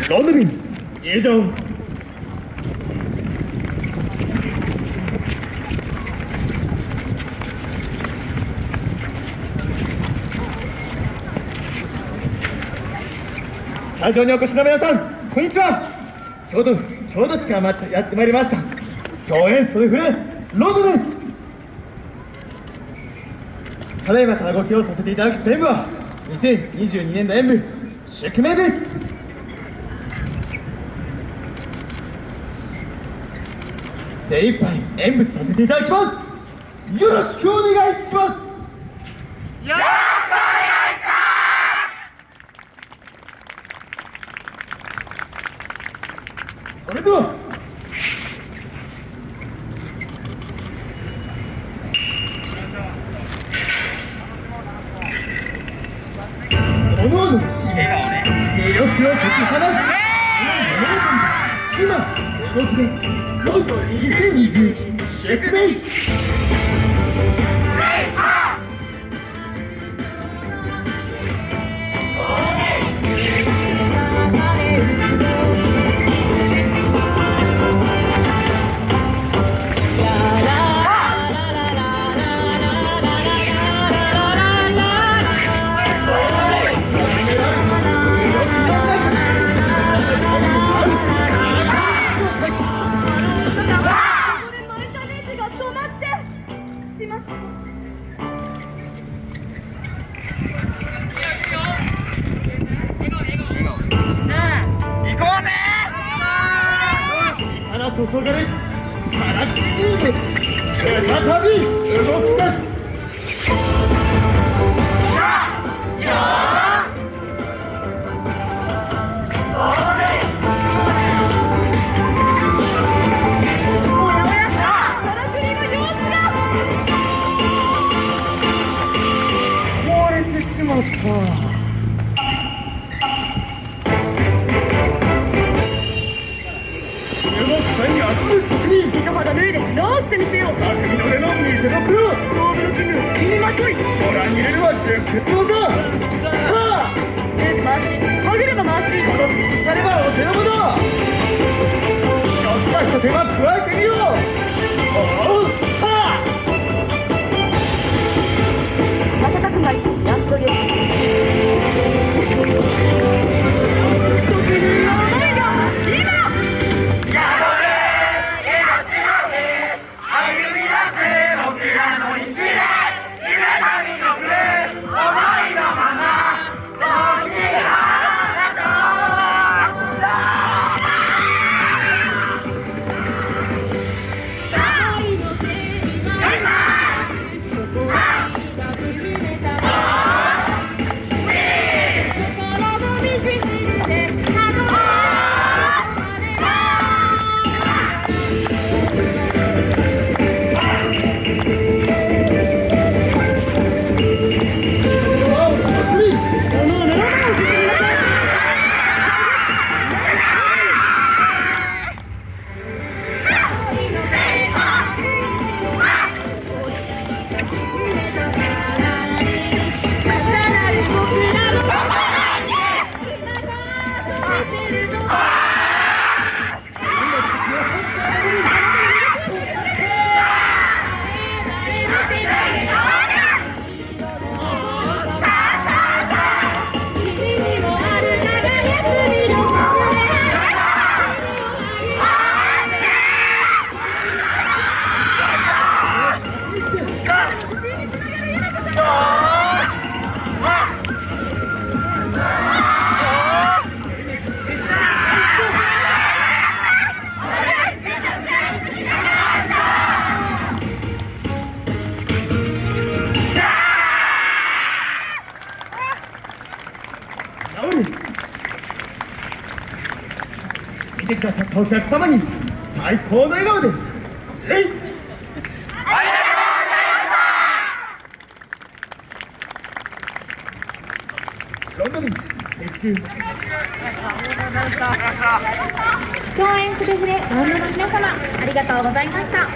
ロンドン入場。会場にお越しの皆さん、こんにちは。京都市からやってまいりました京炎そでふれロードです。ただいまからご披露させていただく演舞は2022年度演舞宿命です。精一杯演舞させていただきます。よろしくお願いします。それでは各々の姫し魅力を解き放つ今動きですロンドン2020宿命。注がれしカラクチーム再び動き出す。壊れてしまった。糸肌脱いで直してみせよう。匠の目の見せどころ勝負の器具君にまといご覧に入れるは10分だ。さあステージ回し曲げれば回しこのピさればお手の物。ちょっと一手間加えてみよう。おうはあ瞬くない成し遂げる。見てくださったお客様に最高の笑顔で礼。ロンドン撤収。共演するフレロンドンの皆様ありがとうございました。